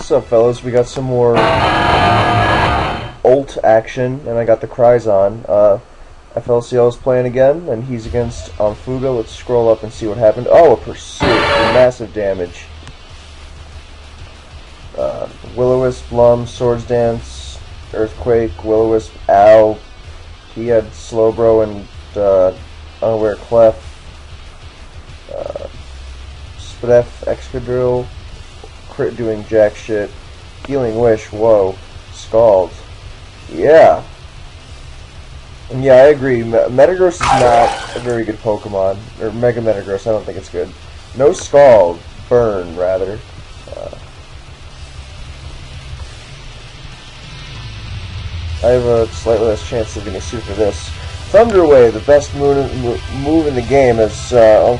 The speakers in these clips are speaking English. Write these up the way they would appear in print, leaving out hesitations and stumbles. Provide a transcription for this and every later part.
What's up, fellas? We got some more ult action, and I got the cries on. FLCL is playing again, and he's against Fuga. Let's scroll up and see what happened. Oh, a pursuit for massive damage. Will-O-Wisp, Lum, Swords Dance, Earthquake, Will-O-Wisp, Ow. He had Slowbro and Unaware Clef. Spdef, Excadrill, crit doing jack shit. Healing Wish, whoa. Scald. Yeah. And yeah, I agree. Metagross is not a very good Pokemon. Or Mega Metagross, I don't think it's good. No Scald. Burn, rather. I have a slightly less chance of getting sued for this. Thunder Wave, the best move in the game, as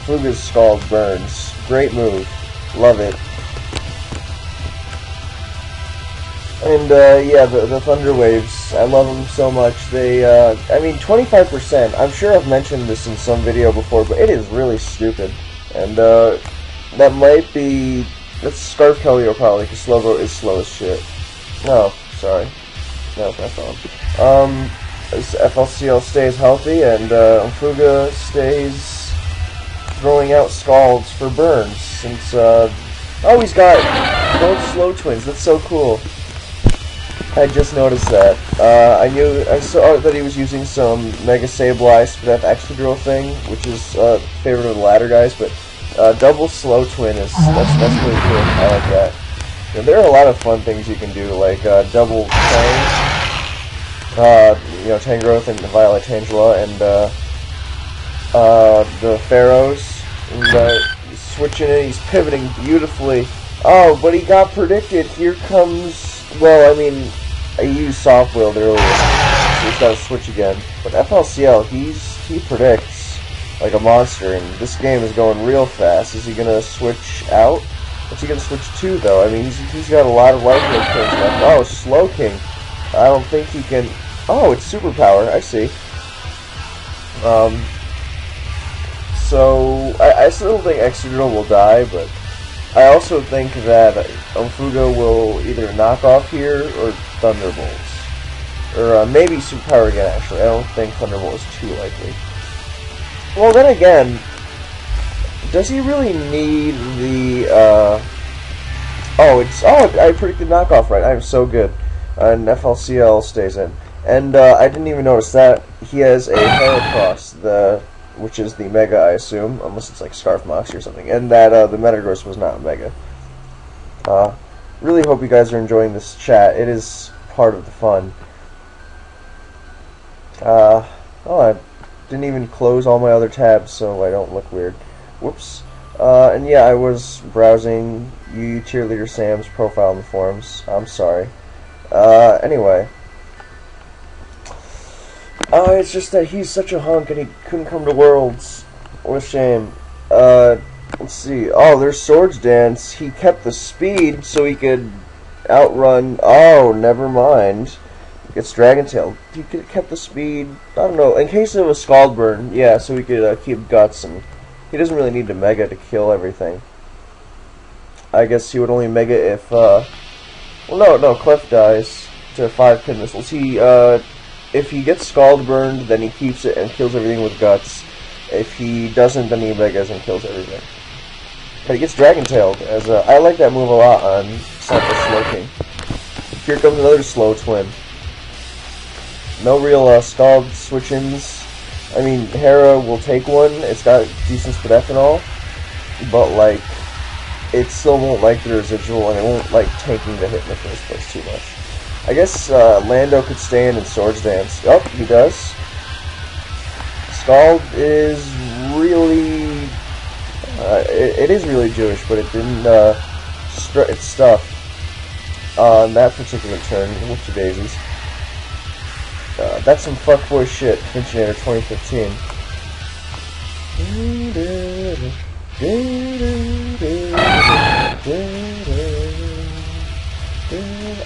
Fuga's Scald burns. Great move. Love it. And yeah, the Thunder Waves, I love them so much. They, I mean, 25%. I'm sure I've mentioned this in some video before, but it is really stupid. And that might be, that's Scarf Kelly probably, because Slowbro is slow as shit. No, sorry. That was my phone. FLCL stays healthy, and Fuga stays throwing out Scalds for burns. Since, oh, he's got both Slow Twins. That's so cool. I just noticed that. I saw that he was using some Mega Sableye Spdef Excadrill thing, which is favorite of the latter guys, but double Slow Twin is, that's really cool. I like that. Yeah, there are a lot of fun things you can do, like double Tang, you know, Tangrowth and Violet Tangela, and the Pharaohs, and switching it, he's pivoting beautifully. Oh, but he got predicted. Here comes, well, I mean, I used Soft Willed earlier, so he's got to switch again. But FLCL, he predicts like a monster, and this game is going real fast. Is he going to switch out? What's he going to switch to, though? I mean, he's got a lot of life kings left. Oh, Slow King. I don't think he can... Oh, it's Superpower. I see. So, I still think Excadrill will die, but I also think that Fuga will either knock off here or Thunderbolts. Or maybe Superpower again, actually. I don't think Thunderbolt is too likely. Well, then again, does he really need the, I predicted knockoff right. I'm so good. And FLCL stays in. And I didn't even notice that. He has a Heracross, which is the Mega, I assume, unless it's like Scarf Moxie or something. And that the Metagross was not Mega. Really hope you guys are enjoying this chat. It is part of the fun. Oh, I didn't even close all my other tabs so I don't look weird. Whoops. And yeah, I was browsing UU Cheerleader Sam's profile in the forums. I'm sorry. Anyway. It's just that he's such a hunk and he couldn't come to Worlds. What a shame. Let's see. Oh, there's Swords Dance. He kept the speed so he could outrun... Oh, never mind. It's Dragon Tail. He kept the speed... I don't know. In case of a Scald Burn, yeah, so he could keep Guts, and he doesn't really need to Mega to kill everything. I guess he would only Mega if... Well, no, Clef dies to 5 pin missiles. If he gets Scald Burned, then he keeps it and kills everything with Guts. If he doesn't, then he Megas and kills everything. But he gets Dragon Tailed, as I like that move a lot on Central Slow King. Here comes another Slow Twin. No real Scald switch-ins. I mean, Hera will take one. It's got decent Spdef and all, but like, it still won't like the residual, and it won't like taking the hit in the first place too much. I guess Lando could stay in Swords Dance. Oh, he does. Scald is really... it is really Jewish, but it didn't strut its stuff on that particular turn. Whoopsie daisies. That's some fuckboy shit, Finchinator 2015.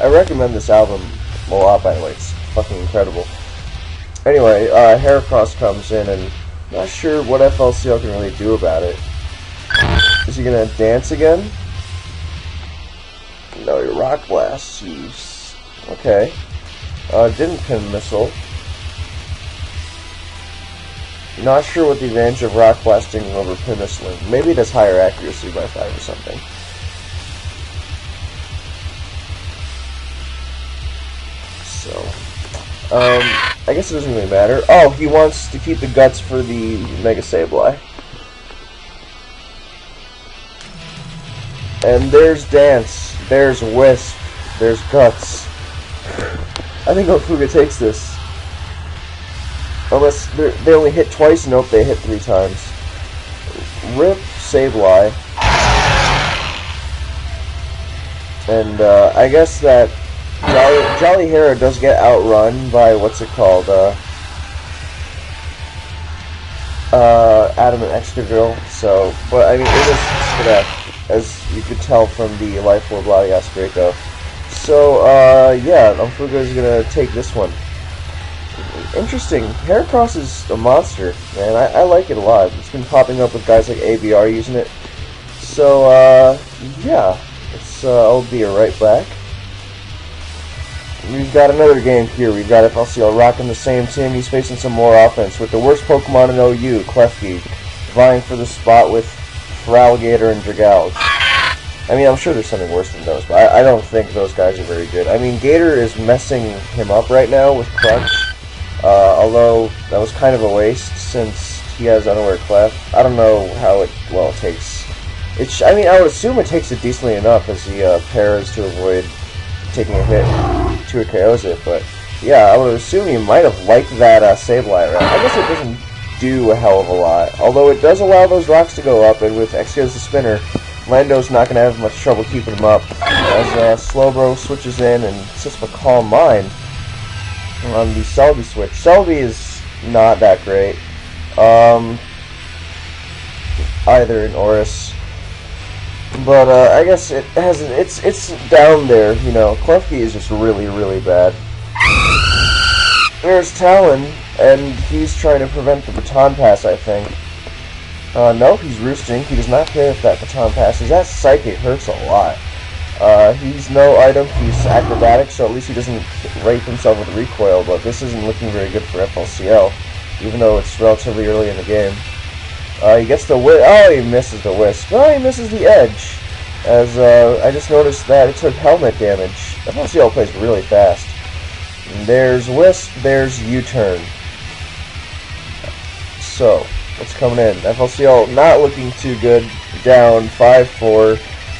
I recommend this album a lot, by the way. It's fucking incredible. Anyway, Heracross comes in, and I'm not sure what FLCL can really do about it. Is he gonna dance again? No, he Wait, Rock Blast use. Okay. Didn't pin Missile. Not sure what the advantage of Rock Blasting over pin Missiling. Maybe it has higher accuracy by 5 or something. So, I guess it doesn't really matter. Oh, he wants to keep the guts for the Mega Sableye. And there's Dance, there's Wisp, there's Guts. I think Ofuga takes this. Unless they only hit twice. Nope, they hit 3 times. Rip Sableye. And I guess that Jolly Hera does get outrun by, what's it called, Adamant Excadrill. So, but I mean, it is Spadef, as you could tell from the Life Orb Latias Draco. So, yeah, Ofuga is gonna take this one. Interesting. Heracross is a monster, man. I like it a lot. It's been popping up with guys like ABR using it. So, yeah. I'll be right back. We've got another game here. We've got FLCL rocking the same team. He's facing some more offense with the worst Pokemon in OU, Klefki, vying for the spot with Feraligatr and Dragalge. I mean, I'm sure there's something worse than those, but I don't think those guys are very good. I mean, Gator is messing him up right now with Crunch, although that was kind of a waste since he has Unaware Clef. I don't know how it takes. I mean, I would assume it takes it decently enough as he pairs to avoid taking a hit to it KOs it, but yeah, I would assume he might have liked that Sableye round. I guess it doesn't do a hell of a lot, although it does allow those rocks to go up, and with Exio as the spinner, Lando's not going to have much trouble keeping him up, as Slowbro switches in and sits with Calm Mind on the Celebi switch. Celebi is not that great, either in Oris, but I guess it hasn't. It's down there, you know. Klefki is just really, really bad. There's Talon, and he's trying to prevent the baton pass, I think. No, he's roosting. He does not care if that baton passes. That Psychic hurts a lot. He's no item. He's acrobatic, so at least he doesn't rape himself with recoil, but this isn't looking very good for FLCL, even though it's relatively early in the game. He gets the Wisp. Oh, he misses the Wisp. Oh, he misses the Edge. As I just noticed that it took helmet damage. FLCL plays really fast. And there's Wisp. There's U-turn. So, what's coming in? FLCL not looking too good. Down 5-4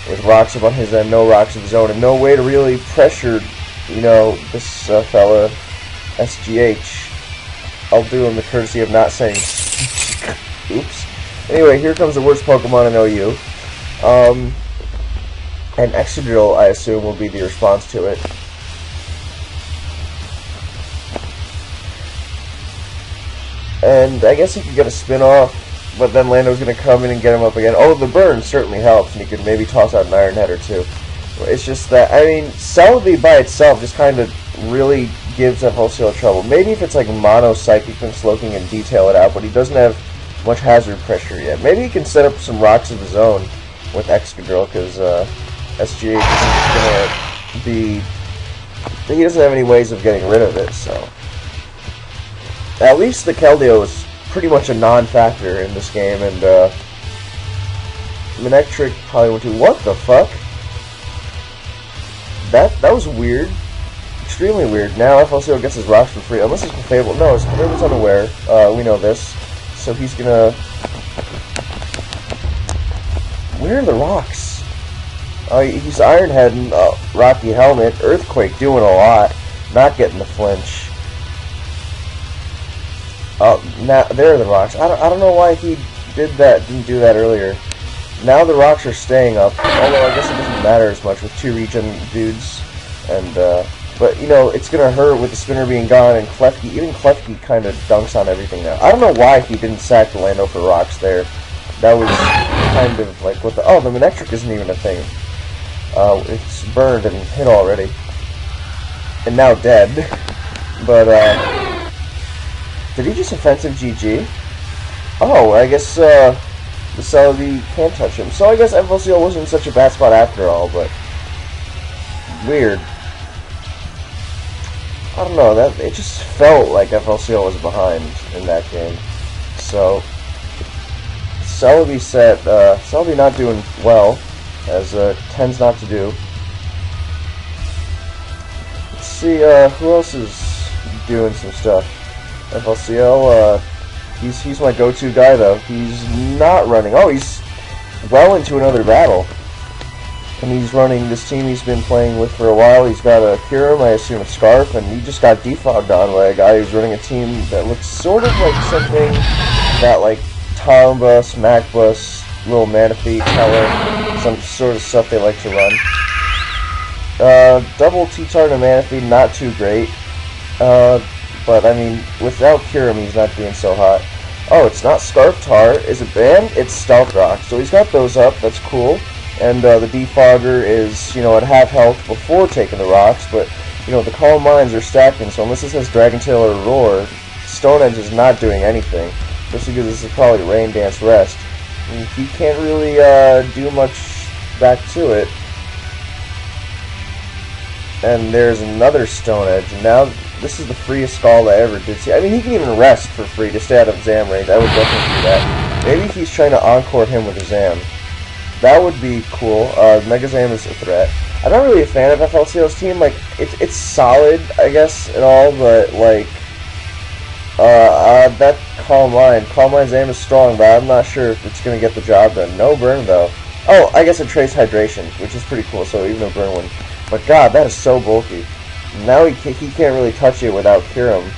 with rocks up on his end, no rocks of his own, and no way to really pressure, you know, this fella, SGH. I'll do him the courtesy of not saying oops. Anyway, here comes the worst Pokemon in OU. And Excadrill, I assume, will be the response to it. And I guess he could get a spin-off, but then Lando's going to come in and get him up again. Oh, the burn certainly helps, and he could maybe toss out an Iron Head or two. It's just that, I mean, Celebi by itself just kind of really gives FLCL trouble. Maybe if it's like Mono Psychic and Slowking and detail it out, but he doesn't have much hazard pressure yet. Maybe he can set up some rocks of his own with Excadrill, because SGH isn't going to be... He doesn't have any ways of getting rid of it, so... At least the Keldeo is pretty much a non-factor in this game, and Manectric probably went to... What the fuck? That was weird. Extremely weird. Now FLCL gets his rocks for free, unless it's Fable. No, it's Fable's unaware. We know this. So he's gonna... Where are the rocks? He's Iron Head and Rocky Helmet. Earthquake doing a lot. Not getting the flinch. Now there are the rocks. I don't know why he didn't do that earlier. Now the rocks are staying up, although I guess it doesn't matter as much with 2 regen dudes. And but you know, it's gonna hurt with the spinner being gone, and Klefki, even Klefki kind of dunks on everything now. I don't know why he didn't sack the Lando for rocks there. That was kind of like what the... Oh, the Manectric isn't even a thing. It's burned and hit already. And now dead. But, did he just offensive GG? Oh, I guess, the Celebi can't touch him. So I guess FLCL wasn't such a bad spot after all, but... weird. I don't know, that it just felt like FLCL was behind in that game. So Celebi set Celebi not doing well, as tends not to do. Let's see who else is doing some stuff. FLCL, he's my go-to guy though. He's not running. Oh, he's well into another battle. And he's running this team he's been playing with for a while. He's got a Kirim, I assume a Scarf, and he just got defogged on by a guy who's running a team that looks sort of like something that like Tombus, Macbus, Little Manaphy, Teller, some sort of stuff they like to run. Double T-Tar and Manaphy, not too great. But I mean, without Kirim, he's not doing so hot. Oh, it's not Scarf Tar. Is it banned? It's Stealth Rock. So he's got those up. That's cool. And the Defogger is, you know, at half health before taking the rocks, but, you know, the Calm Minds are stacking, so unless it says Dragon Tail or Roar, Stone Edge is not doing anything, especially because this is probably Rain Dance Rest. And he can't really do much back to it. And there's another Stone Edge, and now this is the freest Skull I ever did see. I mean, he can even rest for free to stay out of Zam range. I would definitely do that. Maybe he's trying to encore him with a Zam. That would be cool. Mega Zam is a threat. I'm not really a fan of FLCL's team. Like, it's solid, I guess, and all, but, like, that Calm Mind Zam is strong, but I'm not sure if it's going to get the job done. No burn, though. Oh, I guess it Trace Hydration, which is pretty cool, so even a burn one. But, God, that is so bulky. Now he can't really touch it without Kirim.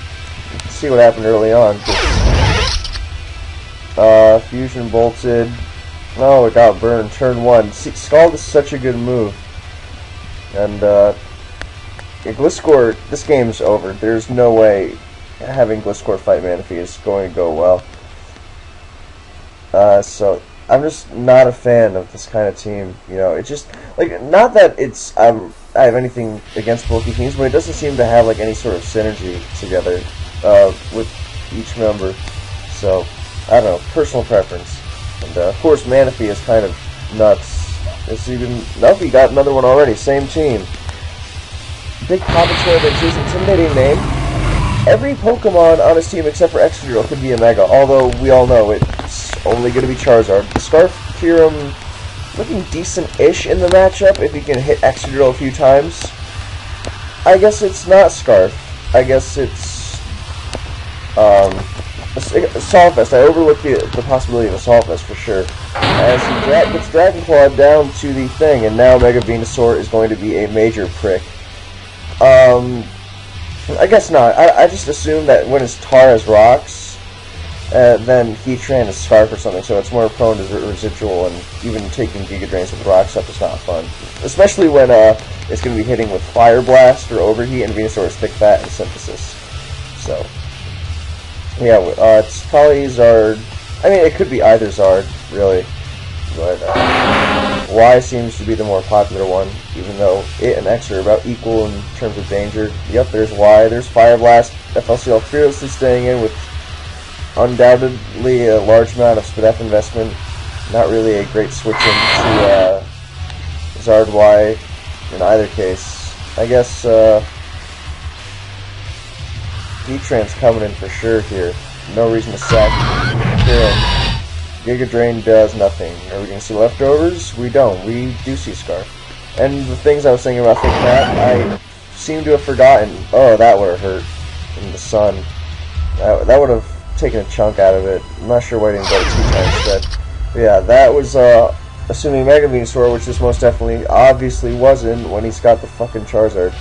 Let's see what happened early on. Fusion bolted. Oh, it got burned. Turn 1. See, Scald is such a good move. And, Gliscor, this game's over. There's no way having Gliscor fight Manaphy is going to go well. So, I'm just not a fan of this kind of team. You know, it's just, like, not that it's, I have anything against bulky teams, but it doesn't seem to have, like, any sort of synergy together, with each member. So, I don't know, personal preference. And, of course, Manaphy is kind of nuts. Nope, he got another one already. Same team. Big Papa that's his intimidating name. Every Pokemon on his team except for Excadrill could be a Mega, although we all know it's only going to be Charizard. Scarf Kirim looking decent-ish in the matchup if he can hit Excadrill a few times. I guess it's not Scarf. I guess it's Assaultvest. I overlooked the possibility of Assaultvest for sure. As he gets Dragon Claw down to the thing, and now Mega Venusaur is going to be a major prick. I guess not. I just assume that when his Tar has rocks, then Heatran is Scarf or something, so it's more prone to residual, and even taking Giga Drains with rocks up is not fun. Especially when it's going to be hitting with Fire Blast or Overheat, and Venusaur is Thick Fat and Synthesis. So, yeah, it's probably Zard. I mean, it could be either Zard, really. But Y seems to be the more popular one, even though it and X are about equal in terms of danger. Yep, there's Y, there's Fire Blast. FLCL fearlessly staying in with undoubtedly a large amount of SPDF investment. Not really a great switch into Zard Y in either case. I guess Heatran's coming in for sure here. No reason to sack Kirim. Giga Drain does nothing. Are we going to see leftovers? We don't. We do see Scarf. And the things I was thinking about Thick Fat, I seem to have forgotten. Oh, that would have hurt in the sun. That would have taken a chunk out of it. I'm not sure why I didn't go to 2 times instead. But yeah, that was assuming Mega Venusaur, which this most definitely obviously wasn't when he's got the fucking Charizard.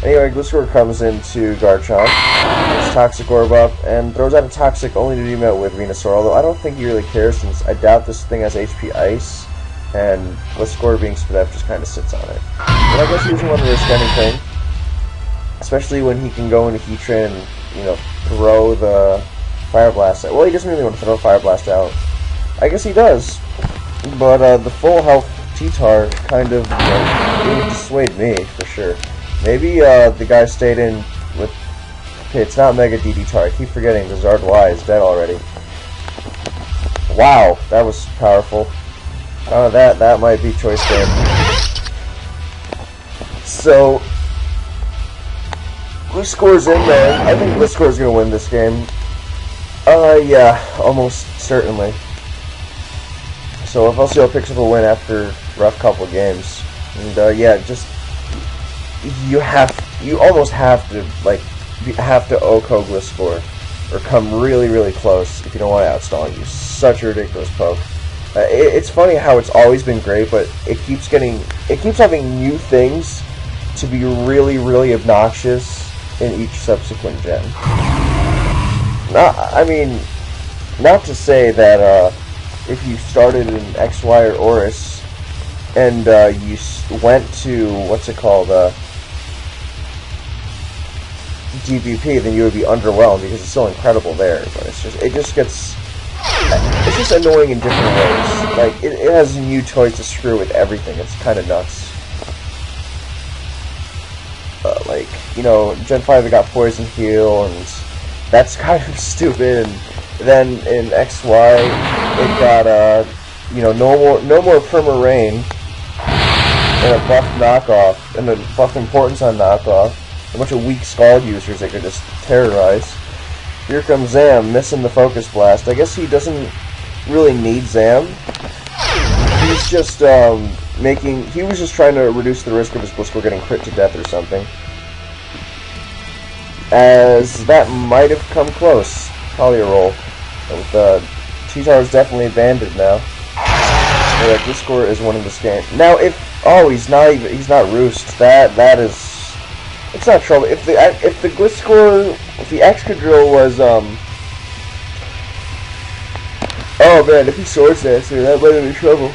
Anyway, Gliscor comes into Garchomp, gets Toxic Orb up, and throws out a Toxic only to be met with Venusaur, although I don't think he really cares since I doubt this thing has HP Ice, and Gliscor being SPDF just kind of sits on it. But I guess he doesn't want to risk anything, especially when he can go into Heatran and, you know, throw the Fire Blast out. Well, he doesn't really want to throw Fire Blast out. I guess he does, but the full health T-Tar kind of, you know, didn't dissuade me, for sure. Maybe the guy stayed in with... Okay, it's not Mega DD Tar. I keep forgetting the Zard Y is dead already. Wow, that was powerful. Oh, that might be choice game. So, Gliscor's in there. I think Gliscor's going to win this game. Yeah, almost certainly. So FLCL picks up a win after a rough couple of games. And, yeah, just, you almost have to, like, OHKO Gliscor, or come really, really close if you don't want to outstall you. Such a ridiculous poke. It's funny how it's always been great, but it keeps having new things to be really, really obnoxious in each subsequent gen. I mean, not to say that if you started in XY or Oris and you went to what's it called, DVP, then you would be underwhelmed because it's so incredible there. But it's just annoying in different ways. Like it has new toys to screw with everything. It's kind of nuts. Like, you know, Gen 5 it got Poison Heal, and that's kind of stupid. And then in XY it got you know, no more Perma Rain, and a buff knockoff, and a buff importance on knockoff. A bunch of weak Scald users that could just terrorize. Here comes Zam, missing the Focus Blast. I guess he doesn't really need Zam. He's just he was just trying to reduce the risk of his Gliscor getting crit to death or something. As that might have come close. Probably a roll. With T-Tower's definitely abandoned now. Yeah, Gliscor is winning this game. Now if he's not Roost, that is, it's not trouble. If the Gliscor, if the Excadrill was oh man, if he Swords Dancer, that might have been trouble.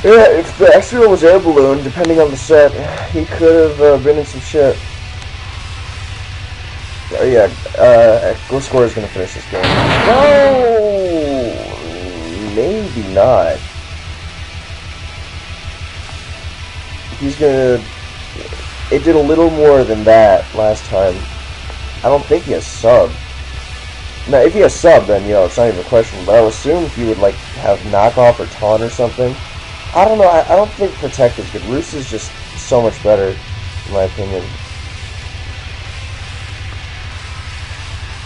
Yeah, if the Excadrill was Air Balloon, depending on the set, he could have been in some shit. Yeah, Gliscor is gonna finish this game. No, maybe not. He's gonna. It did a little more than that last time. I don't think he has sub. Now, if he has sub, then, you know, it's not even a question. But I would assume he would, like, have knockoff or taunt or something. I don't know. I don't think Protect is good. Roost is just so much better, in my opinion.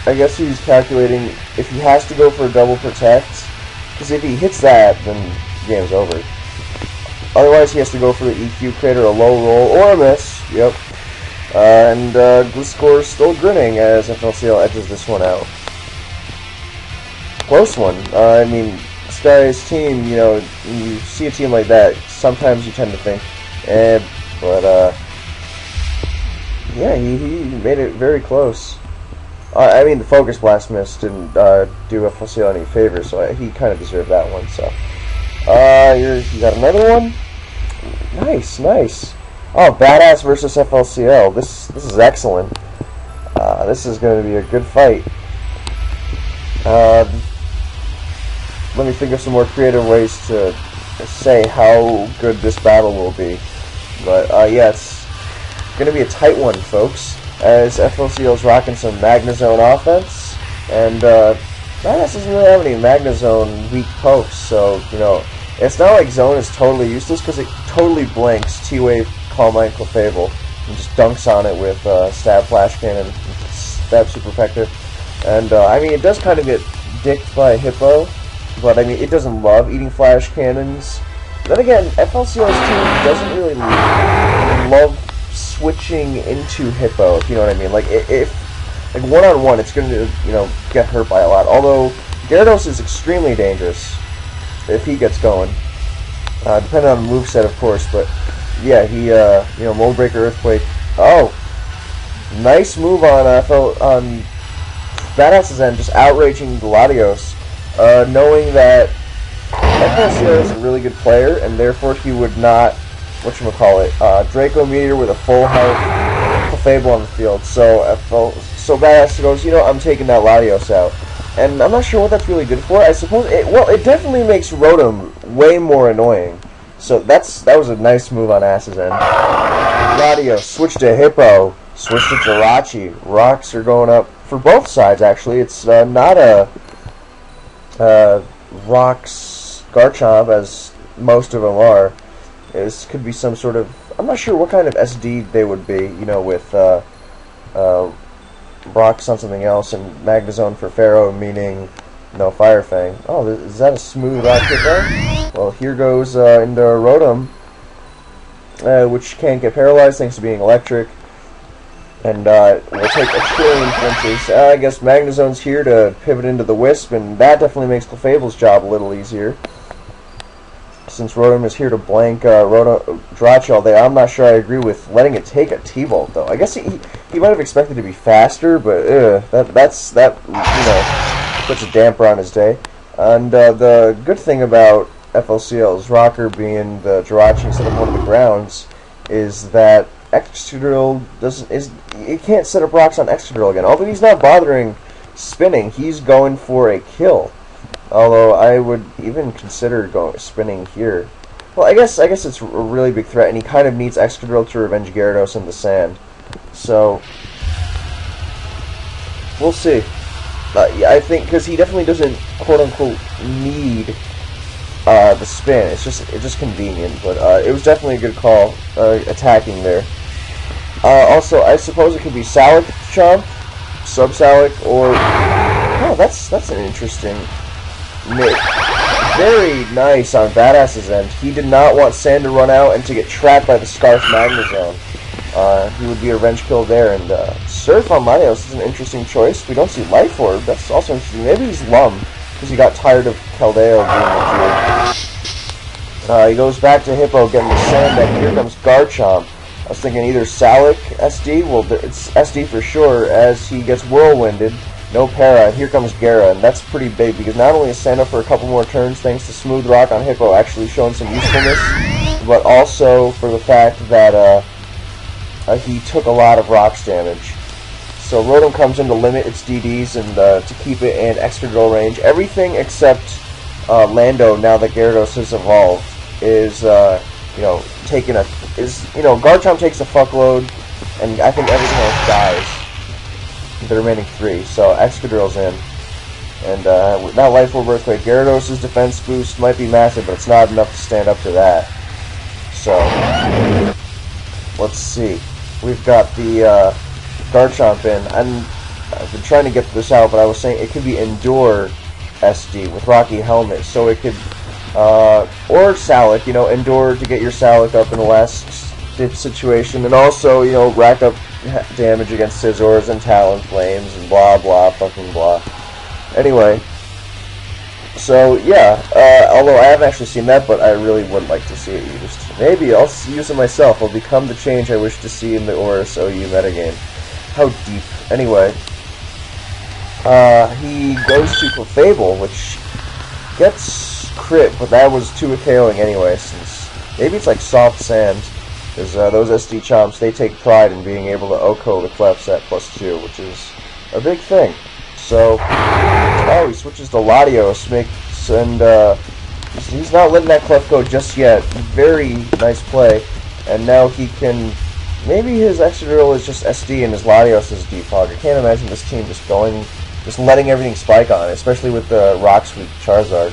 I guess he's calculating if he has to go for a double Protect. Because if he hits that, then the game's over. Otherwise, he has to go for the EQ crit or a low roll or a miss. Yep. And Gliscor is still grinning as FLCL edges this one out. Close one. I mean, this guy's team, you know, when you see a team like that, sometimes you tend to think, but yeah, he made it very close. I mean, the Focus Blast miss didn't do FLCL any favors, so he kind of deserved that one. So, you got another one? Nice, nice. Oh, Badass versus FLCL. This is excellent. This is going to be a good fight. Let me think of some more creative ways to say how good this battle will be. But yeah, it's going to be a tight one, folks. As FLCL's rocking some Magnezone offense, and Badass doesn't really have any Magnezone weak pokes, so, you know, it's not like Zone is totally useless, because it totally blanks T-Wave, Calm Mind, Clefable, and just dunks on it with Stab Flash Cannon, Stab Super Effective. And, I mean, it does kind of get dicked by Hippo, but, I mean, it doesn't love eating Flash Cannons. Then again, FLCL's team doesn't really love switching into Hippo, if you know what I mean. Like, if like one-on-one, it's going to, you know, get hurt by a lot. Although, Gyarados is extremely dangerous if he gets going. Depending on the moveset, of course, but yeah, he, you know, Mold Breaker, Earthquake. Oh! Nice move on Badass's end, just outraging Gladios, knowing that FLCL is a really good player, and therefore he would not, whatchamacallit, Draco Meteor with a full health Clefable on the field. So Badass goes, you know, I'm taking that Latios out. And I'm not sure what that's really good for. I suppose it definitely makes Rotom way more annoying. So that was a nice move on Ass's end. Latios, switch to Hippo, switch to Jirachi. Rocks are going up for both sides, actually. It's not a Rocks Garchomp, as most of them are. This could be some sort of I'm not sure what kind of SD they would be, you know, with Brock's on something else, and Magnezone for Pharaoh, meaning no Fire Fang. Oh, is that a smooth rock hit there? Well, here goes into Rotom, which can't get paralyzed thanks to being electric, and will take a trillion flinches. I guess Magnezone's here to pivot into the Wisp, and that definitely makes Clefable's job a little easier. Since Rotom is here to blank Jirachi all day, I'm not sure I agree with letting it take a T-Volt, though. I guess he might have expected to be faster, but that you know, puts a damper on his day. And the good thing about FLCL's Rocker being the Jirachi instead of one of the grounds is that Excadrill it can't set up rocks on Excadrill again. Although he's not bothering spinning, he's going for a kill. Although I would even consider spinning here. Well, I guess it's a really big threat, and he kind of needs Excadrill to revenge Gyarados in the sand. So we'll see. Yeah, I think because he definitely doesn't quote unquote need the spin. It's just convenient, but it was definitely a good call attacking there. Also, I suppose it could be Salic Chomp, Sub-Salic, or oh, that's an interesting. Very nice on Badass's end. He did not want Sand to run out and to get trapped by the Scarf Magnezone. He would be a revenge kill there, and Surf on Latios is an interesting choice. We don't see Life Orb. That's also interesting. Maybe he's Lum because he got tired of Keldeo being the He goes back to Hippo, getting the Sand deck. Here comes Garchomp. I was thinking either Salic SD. Well, it's SD for sure, as he gets Whirlwinded. No para, and here comes Gara, and that's pretty big because not only is Santa for a couple more turns thanks to Smooth Rock on Hippo actually showing some usefulness, but also for the fact that he took a lot of rocks damage. So Rotom comes in to limit its DDs and to keep it in Excadrill range. Everything except Lando, now that Gyarados has evolved, is Garchomp takes a fuckload, and I think everything else dies. The remaining three, so Excadrill's in, and now Life Orb Earthquake. Gyarados' defense boost might be massive, but it's not enough to stand up to that. So let's see. We've got the Garchomp in. I've been trying to get this out, but I was saying it could be Endure SD with Rocky Helmet, so it could or Salic, Endure to get your Salic up in the last situation, and also rack up damage against Scizors and Talonflames and blah blah fucking blah. Anyway, so yeah, although I haven't actually seen that, but I really would like to see it used. Maybe I'll use it myself. I'll become the change I wish to see in the Oris OU metagame. How deep? Anyway, he goes to Clefable, which gets crit, but that was too KOing anyway, since maybe it's like soft sand. Because those SD Chomps, they take pride in being able to OHKO the Clefs at +2, which is a big thing. So, he switches to Latios, and he's not letting that Clef go just yet. Very nice play, and now he can. Maybe his Excadrill is just SD and his Latios is Defog. I can't imagine this team just letting everything spike on it, especially with the Rock Sweep Charizard.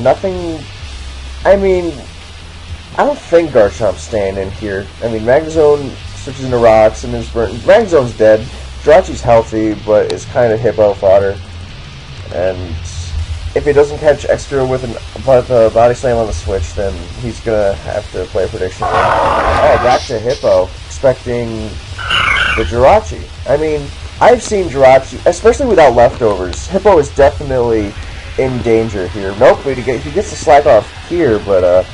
Nothing. I mean, I don't think Garchomp's staying in here. I mean, Magnezone switches into rocks and is burnt. Magnezone's dead. Jirachi's healthy, but is kind of Hippo fodder. And if he doesn't catch extra with a body slam on the switch, then he's gonna have to play a prediction game. Oh, back to Hippo, expecting the Jirachi. I mean, I've seen Jirachi, especially without leftovers. Hippo is definitely in danger here. Nope, he gets the slack off here, but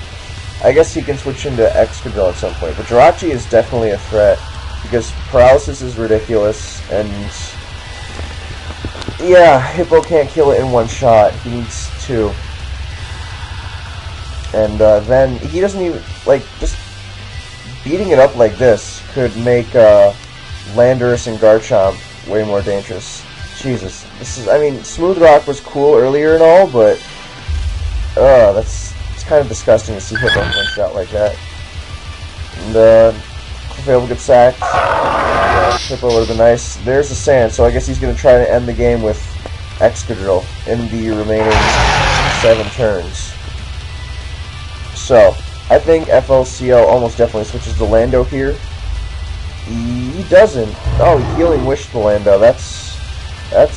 I guess he can switch into Excadrill at some point. But Jirachi is definitely a threat because paralysis is ridiculous, and yeah, Hippo can't kill it in one shot. He needs two. And then he doesn't even, just beating it up like this could make Landorus and Garchomp way more dangerous. Jesus, Smooth Rock was cool earlier and all, but it's kind of disgusting to see Hippo one shot like that. And Clefable gets sacked. Hippo would have been nice. There's the sand, so I guess he's going to try to end the game with Excadrill in the remaining 7 turns. So, I think FLCL almost definitely switches to Lando here. He doesn't. Oh, Healing Wish to Lando. That's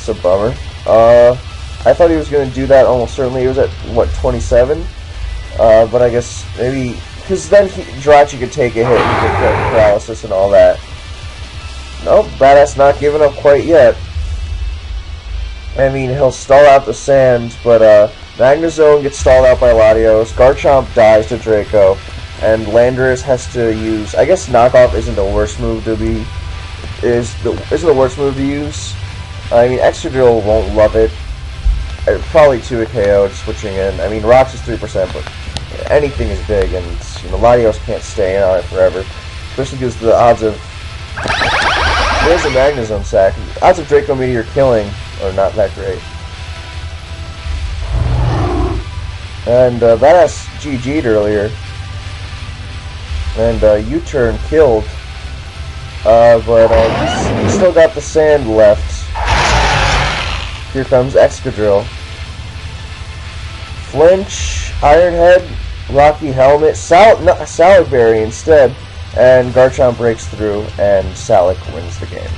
a bummer. I thought he was going to do that almost certainly. He was at, what, 27? But I guess maybe... Because then Jirachi could take a hit and get paralysis and all that. Nope, Badass not giving up quite yet. I mean, he'll stall out the sand, but Magnezone gets stalled out by Latios, Garchomp dies to Draco, and Landorus has to use... I guess Knockoff isn't the worst move to be... isn't the worst move to use. I mean, Excadrill won't love it. Probably 2 a KO, switching in. I mean, Rocks is 3%, but anything is big, and you know, Latios can't stay in on it forever. Especially because the odds of... There's a Magnezone sack. Odds of Draco Meteor killing are not that great. And Badass GG'd earlier. And U-turn killed. But he's still got the sand left. Here comes Excadrill. Flinch, Iron Head, Rocky Helmet, Salad Berry instead, and Garchomp breaks through, and Salic wins the game.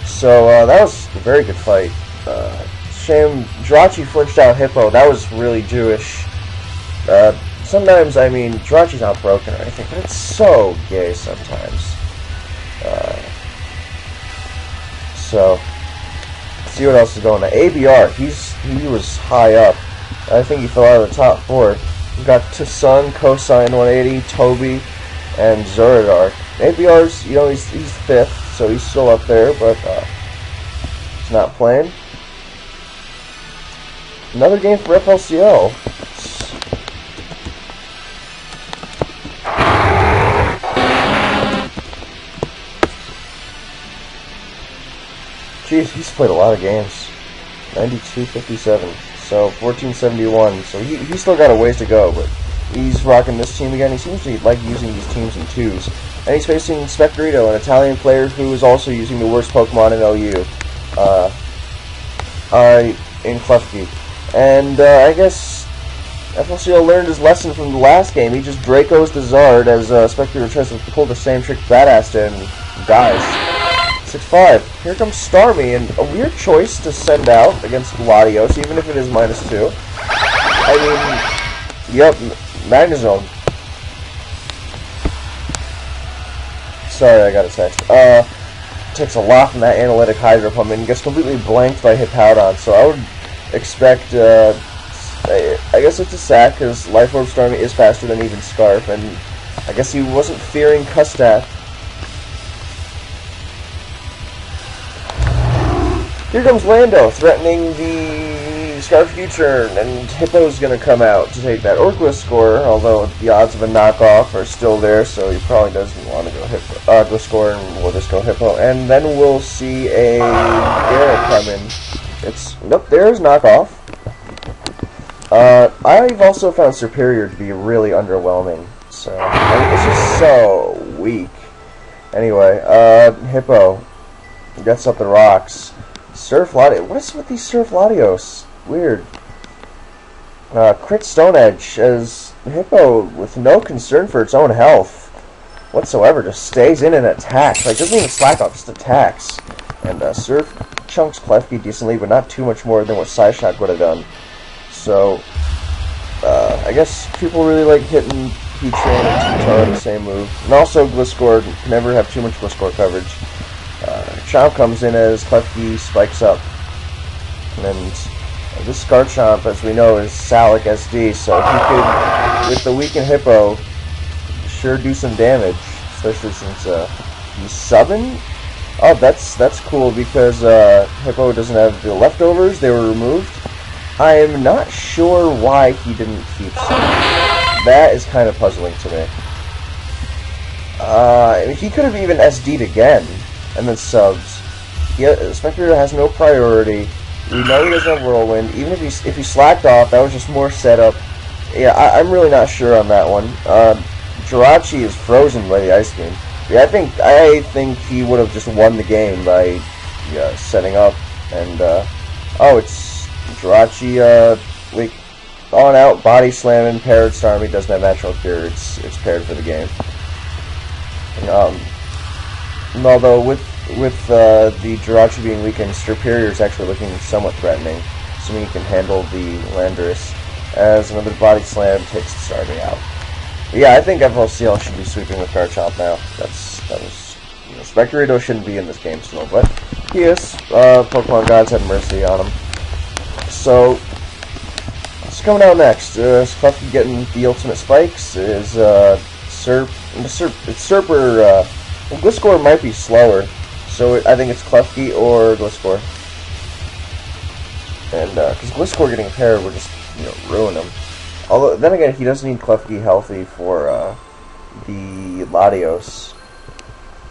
So that was a very good fight. Shame Jirachi flinched out Hippo. That was really Jewish. Sometimes, I mean, Jirachi's not broken or anything, but it's so gay sometimes. So, let's see what else is going on. ABR, he was high up. I think he fell out of the top 4. We've got Tsun, Cosine 180, Toby, and Zoroark. ABR's, you know, he's 5th, so he's still up there, but he's not playing. Another game for FLCL. Jeez, he's played a lot of games. 92-57. So 1471. So he's still got a ways to go, but he's rocking this team again. He seems to like using these teams in 2s. And he's facing Spectrator, an Italian player who is also using the worst Pokemon in LU. In Klefki. And I guess FLCL learned his lesson from the last game. He just Draco's the Zard as Spectrator tries to pull the same trick Badass did and dies. 6-5. Here comes Starmie, and a weird choice to send out against Latios, even if it is -2. I mean, yep, Magnezone. Sorry, I got a text. Takes a lot from that Analytic Hydro Pump and gets completely blanked by Hippowdon, so I would expect, I guess it's a sack, because Life Orb Starmie is faster than even Scarf, and I guess he wasn't fearing Custat. Here comes Lando, threatening the Scarf U-turn, and Hippo's going to come out to take that Gliscor, although the odds of a knockoff are still there, so he probably doesn't want to go Gliscor, and we'll just go Hippo. And then we'll see a Garrett come in. Nope, there's knockoff. I've also found Superior to be really underwhelming, so, I mean, it's just so weak. Anyway, Hippo gets up the rocks. Surf Latios. What is with these Surf Latios? Weird. Crit Stone Edge as Hippo, with no concern for its own health whatsoever, just stays in and attacks. Like, doesn't even slack off, just attacks. And Surf chunks Klefki decently, but not too much more than what Psyshock would have done. So, I guess people really like hitting Heatran and Totara the same move. And also, Gliscor can never have too much Gliscor coverage. Chomp comes in as Klefki spikes up. And this Garchomp, as we know, is Salic SD, so he could, with the weakened Hippo, sure do some damage, especially since he's subbing. Oh, that's cool, because Hippo doesn't have the leftovers, they were removed. I am not sure why he didn't keep subbing. That is kind of puzzling to me. He could have even SD'd again, and then subs. Spectrator has no priority. We know he doesn't have Whirlwind. Even if he slacked off, that was just more setup. Yeah, I'm really not sure on that one. Jirachi is frozen by the Ice Beam. Yeah, I think he would have just won the game by setting up. And oh, it's Jirachi. on out, body slamming, paired Starmie doesn't have natural cure. It's paired for the game. Although with the Jirachi being weakened, Superior is actually looking somewhat threatening, assuming he can handle the Landorus, as another body slam takes the Starmie out. But yeah, I think FLCL should be sweeping with Garchomp now. That was Spectrator shouldn't be in this game still, but he is. Pokemon Gods had mercy on him. So, what's coming out next? Is Klefki getting the ultimate spikes? Is Serp or well, Gliscor might be slower, so I think it's Klefki or Gliscor. And because Gliscor getting paired would just ruin him. Although then again, he does need Klefki healthy for the Latios,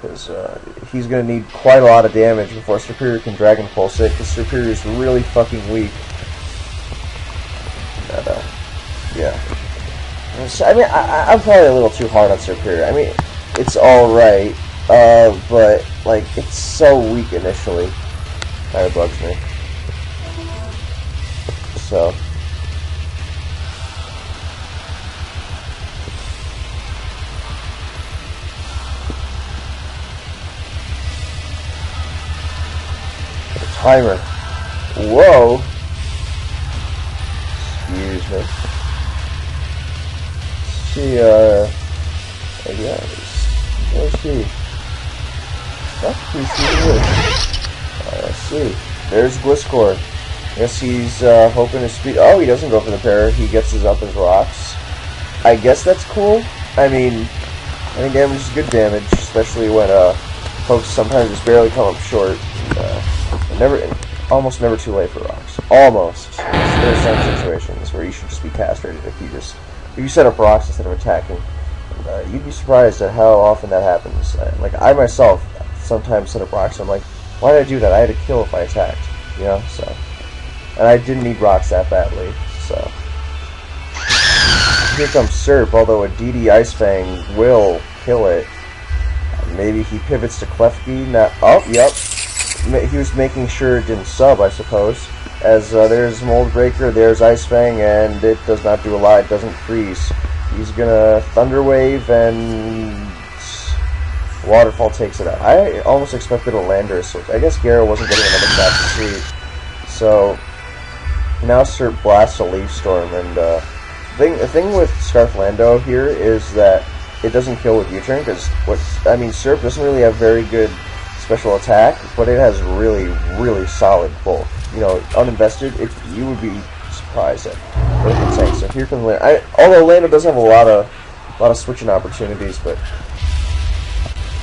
because he's going to need quite a lot of damage before Superior can Dragon Pulse it, because Superior is really fucking weak. And, yeah. So, I mean, I'm probably a little too hard on Superior. I mean, it's alright, but, like, it's so weak initially. Kind of bugs me. So. Timer. Whoa. Excuse me. See, yeah, let's see. Let's see. There's Gliscor. Guess he's hoping to speed. Oh, he doesn't go for the pair. He gets his up as rocks. I guess that's cool. I mean, I think damage is good damage, especially when folks sometimes just barely come up short. Almost never too late for rocks. Almost. There's some situations where you should just be castrated if you set up rocks instead of attacking. And, you'd be surprised at how often that happens. Like I myself sometimes set up rocks. And I'm like, why did I do that? I had to kill if I attacked. So. And I didn't need rocks that badly. So. Here comes Serp. Although a DD Ice Fang will kill it. Maybe he pivots to Klefki. Now, oh, yep. He was making sure it didn't sub, I suppose. As there's Mold Breaker, there's Ice Fang, and it does not do a lot. It doesn't freeze. He's gonna Thunder Wave, and Waterfall takes it out. I almost expected a Lander, so I guess Garo wasn't getting another fast sweep. So now Serp blasts a Leaf Storm, and the thing with Scarf Lando here is that it doesn't kill with U-turn, because Serp doesn't really have very good special attack, but it has really, really solid bulk. Uninvested, you would be surprised at what it can take. So here comes Lando. Although Lando does have a lot of switching opportunities, but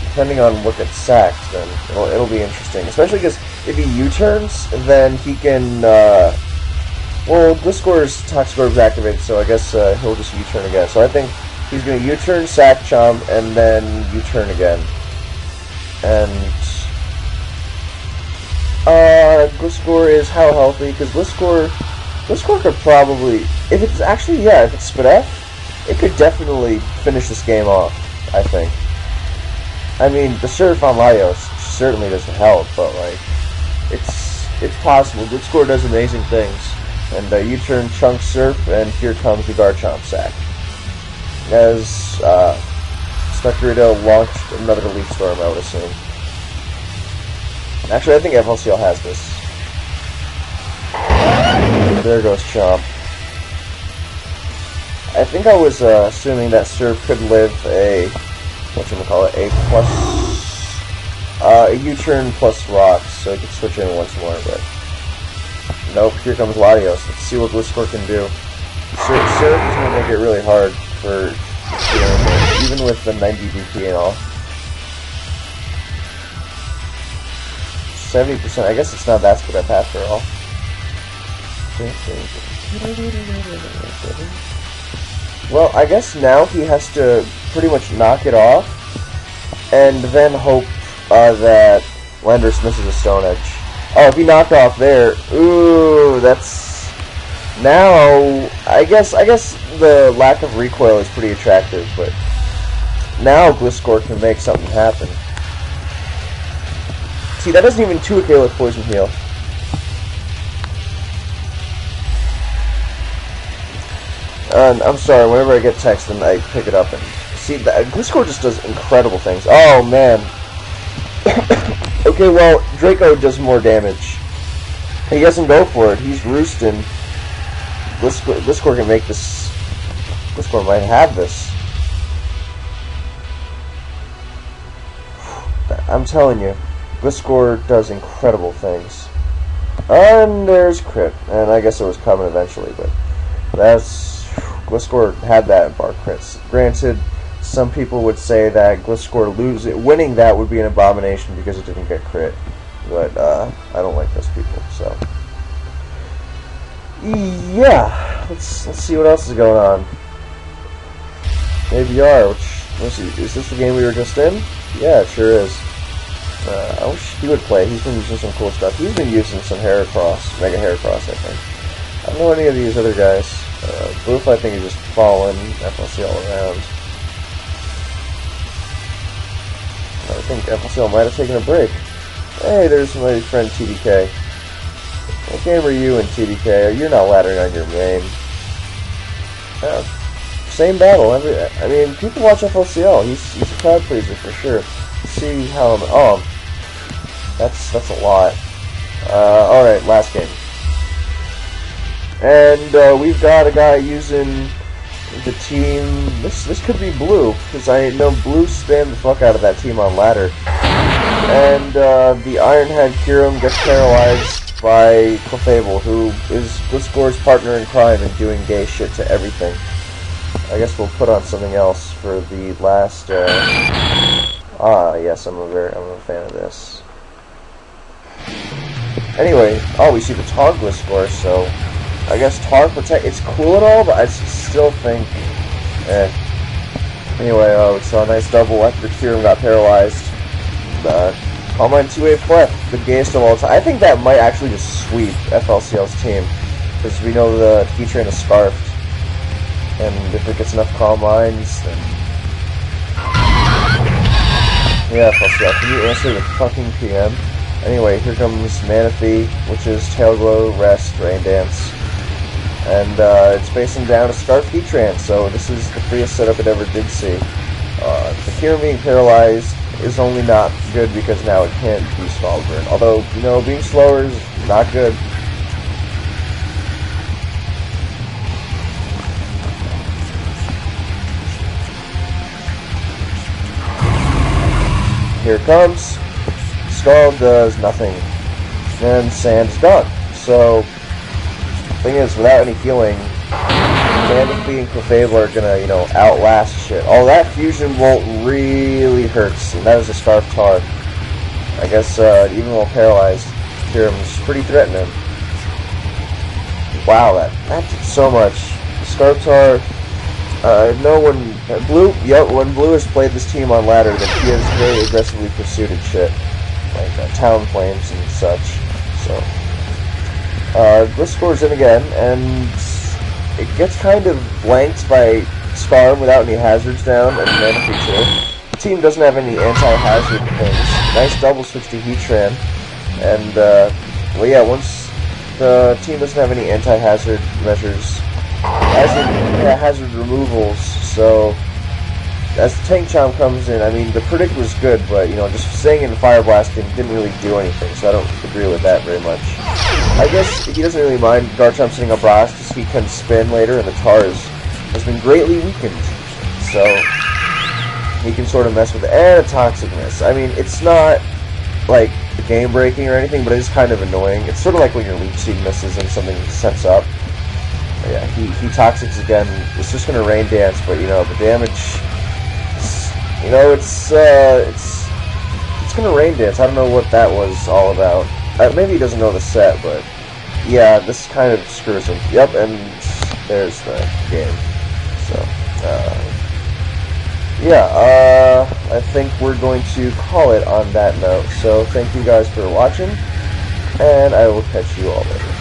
depending on what gets sacked, then it'll be interesting. Especially because if he U-turns, then he can. Well, Gliscor's Toxic Orb is activated, so I guess he'll just U-turn again. So I think he's going to U-turn, sack Chomp, and then U-turn again. And Gliscor is how healthy? Because Gliscor could probably, if it's Spadef, it could definitely finish this game off, I think. I mean, the Surf on Laios certainly doesn't help, but like, it's possible. Gliscor does amazing things. And U-turn Chunk Surf, and here comes the Garchomp sack. As Spectrator launched another Leaf Storm, I would assume. Actually, I think FLCL has this. There goes Chomp. I think I was assuming that Surf could live a a U-turn plus rocks, so he could switch in once more, but nope, here comes Latios. Let's see what Gliscor can do. Surf is going to make it really hard for even with the 90 DP and all. 70%, I guess it's not that split up after all. Well, I guess now he has to pretty much knock it off, and then hope that Landorus misses a Stone Edge. Oh, if he knocked off there, ooh, that's... Now, I guess the lack of recoil is pretty attractive, but now Gliscor can make something happen. See, that doesn't even 2K with Poison Heal. I'm sorry, whenever I get text and I pick it up and see that Gliscor just does incredible things. Oh man. Okay, well, Draco does more damage. He doesn't go for it. He's roosting. Gliscor can make this. Gliscor might have this. I'm telling you, Gliscor does incredible things. And there's crit, and I guess it was coming eventually, but that's Gliscor had that in bar crits. Granted, some people would say that Gliscor winning that would be an abomination because it didn't get crit, but I don't like those people. So yeah, let's see what else is going on. ABR, let's see, is this the game we were just in? Yeah, it sure is. I wish he would play. He's been using some cool stuff. He's been using some Heracross, Mega Heracross, I think. I don't know any of these other guys. Boof, I think, is just following FLCL around. I think FLCL might have taken a break. Hey, there's my friend TDK. What game are you in, TDK? You're not laddering on your main. Same battle. I mean, people watch FLCL. He's a crowd pleaser for sure. Let's see how I'm... Oh, that's a lot. Alright, last game. And we've got a guy using the team... This could be Blue, because I know Blue spammed the fuck out of that team on ladder. And the Ironhead Kirim gets paralyzed by Clefable, who is Gliscor's partner in crime and doing gay shit to everything. I guess we'll put on something else for the last... yes, I'm a fan of this. Anyway, we see the Tar Gliscor, so I guess Tar Protect, it's cool and all, but I still think, Anyway, we saw a nice double after Kirim got paralyzed. Calm Mind 2-wave Clef, the gayest of all time. I think that might actually just sweep FLCL's team, because we know the Keytrain is scarfed, and if it gets enough Calm Minds, then... Yeah, FLCL, can you answer the fucking PM? Anyway, here comes Manaphy, which is Tail Glow, Rest, Rain Dance. And it's facing down a Scarf Heatran, so this is the freest setup it ever did see. The Kirim being paralyzed is only not good because now it can't be Scald Burn. Although, you know, being slower is not good. Here it comes. Scald does nothing. And Sand is gone. So, the thing is, without any healing, Manaphy and Clefable are gonna, you know, outlast shit. Oh, that fusion volt really hurts, and that is a Scarf Tar. I guess, even while paralyzed, Kirim's pretty threatening. Wow, that did so much. Scarf Tar, when Blue has played this team on ladder, then he has very aggressively pursued shit, like Town Flames and such. So, Gliscor's in again, and it gets kind of blanked by Scarm without any hazards down, and Manaphy too. The team doesn't have any anti-hazard things. Nice double switch to Heatran, and well, yeah, once the team doesn't have any anti-hazard measures, hazard removals, so as the Tank Chomp comes in, I mean, the predict was good, but, you know, just staying in Fire Blasting didn't really do anything, so I don't agree with that very much. I guess he doesn't really mind Garchomp sitting up Blast, because he can spin later, and the Tars has been greatly weakened, so he can sort of mess with it. And a Toxicness. I mean, it's not, like, game-breaking or anything, but it is kind of annoying. It's sort of like when your Leech Seed misses and something sets up. But yeah, he Toxics again. It's just going to Rain Dance, but, you know, the damage... You know, it's gonna Rain Dance. I don't know what that was all about. Maybe he doesn't know the set, but yeah, this kind of screws him. Yep, and there's the game. So, yeah, I think we're going to call it on that note. So, thank you guys for watching, and I will catch you all later.